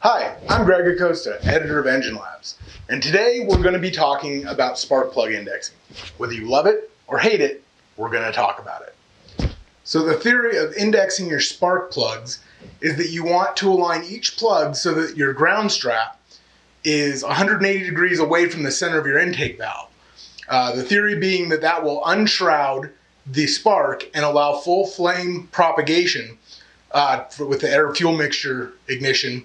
Hi, I'm Greg Acosta, editor of EngineLabs, and today we're going to be talking about spark plug indexing. Whether you love it or hate it, we're going to talk about it. So the theory of indexing your spark plugs is that you want to align each plug so that your ground strap is 180 degrees away from the center of your intake valve. The theory being that that will unshroud the spark and allow full flame propagation with the air-fuel mixture ignition,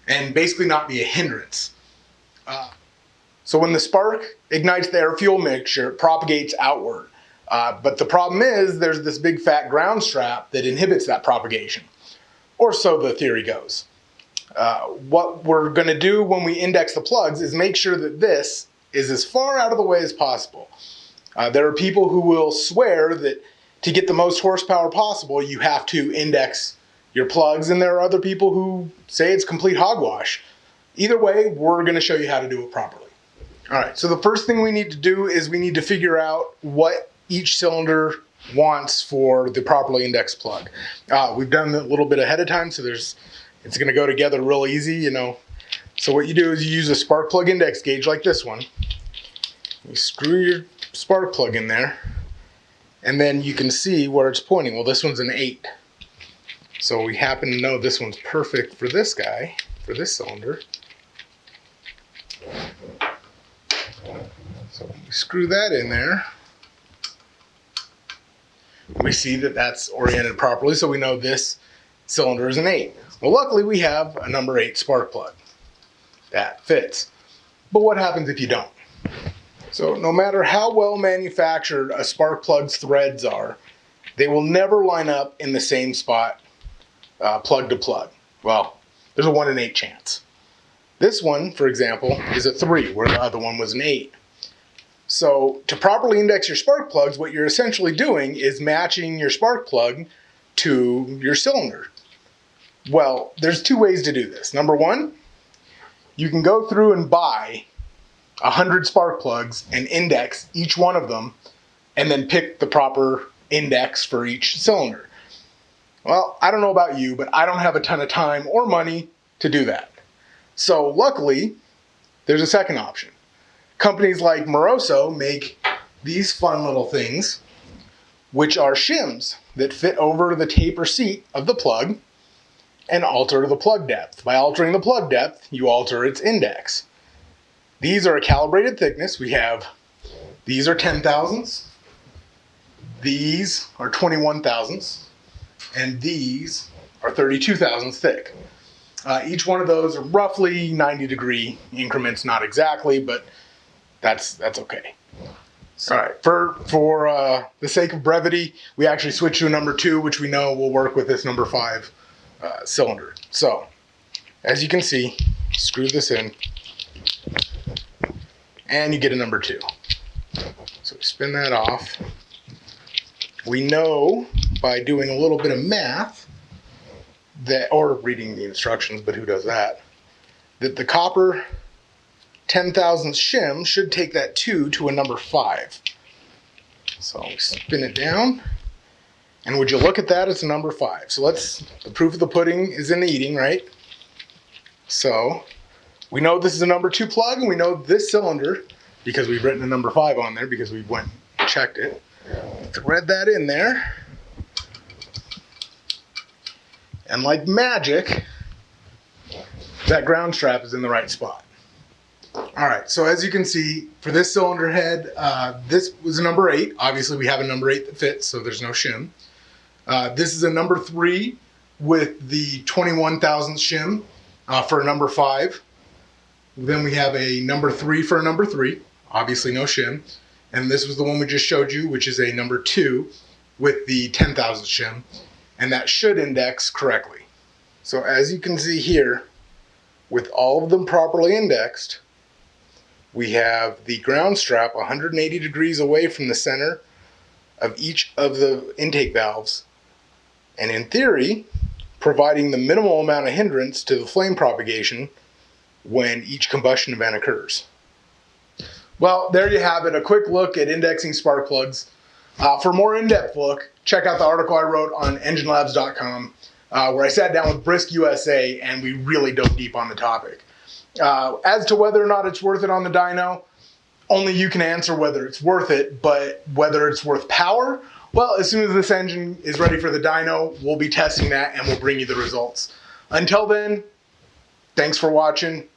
and basically not be a hindrance. So when the spark ignites the air-fuel mixture, it propagates outward. But the problem is there's this big fat ground strap that inhibits that propagation, or so the theory goes. What we're going to do when we index the plugs is make sure that this is as far out of the way as possible. There are people who will swear that to get the most horsepower possible, you have to index your plugs, and there are other people who say it's complete hogwash. Either way, we're going to show you how to do it properly. All right, so the first thing we need to do is we need to figure out what each cylinder wants for the properly indexed plug. We've done a little bit ahead of time, so it's going to go together real easy, you know. So what you do is you use a spark plug index gauge like this one. You screw your spark plug in there, and then you can see where it's pointing. Well, this one's an 8. So we happen to know this one's perfect for this guy, for this cylinder. So we screw that in there. We see that that's oriented properly, so we know this cylinder is an 8. Well, luckily we have a number 8 spark plug. That fits. But what happens if you don't? So no matter how well manufactured a spark plug's threads are, they will never line up in the same spot plug to plug. Well, there's a 1 in 8 chance. This one, for example, is a 3, where the other one was an 8. So to properly index your spark plugs, what you're essentially doing is matching your spark plug to your cylinder. Well, there's 2 ways to do this. Number 1, you can go through and buy 100 spark plugs and index each one of them, and then pick the proper index for each cylinder. Well, I don't know about you, but I don't have a ton of time or money to do that. So luckily, there's a second option. Companies like Moroso make these fun little things, which are shims that fit over the taper seat of the plug and alter the plug depth. By altering the plug depth, you alter its index. These are a calibrated thickness. These are 10 thousandths, these are 21 thousandths, and these are 32 thousandths thick. Each one of those are roughly 90-degree increments, not exactly, but that's okay. All right, for the sake of brevity, we actually switched to a number 2, which we know will work with this number 5 cylinder. So, as you can see, screw this in, and you get a number 2. So spin that off. We know by doing a little bit of math, or reading the instructions, but who does that the copper 10 thousandths shim should take that 2 to a number 5. So we spin it down, and would you look at that, it's a number 5. So the proof of the pudding is in the eating, right? So we know this is a number 2 plug, and we know this cylinder, because we've written a number 5 on there because we went and checked it. Thread that in there, and like magic, that ground strap is in the right spot. All right, so as you can see, for this cylinder head, this was a number 8. Obviously, we have a number 8 that fits, so there's no shim. This is a number 3 with the 21 thousandths shim for a number 5. Then we have a number 3 for a number 3, obviously no shim. And this was the one we just showed you, which is a number 2 with the 10 thousandths shim, and that should index correctly. So as you can see here, with all of them properly indexed, we have the ground strap 180 degrees away from the center of each of the intake valves, and in theory, providing the minimal amount of hindrance to the flame propagation when each combustion event occurs. Well, there you have it, a quick look at indexing spark plugs. For a more in-depth look, check out the article I wrote on EngineLabs.com. where I sat down with Brisk USA and we really dove deep on the topic. As to whether or not it's worth it on the dyno, only you can answer whether it's worth it, but whether it's worth power, well, as soon as this engine is ready for the dyno, we'll be testing that and we'll bring you the results. Until then, thanks for watching.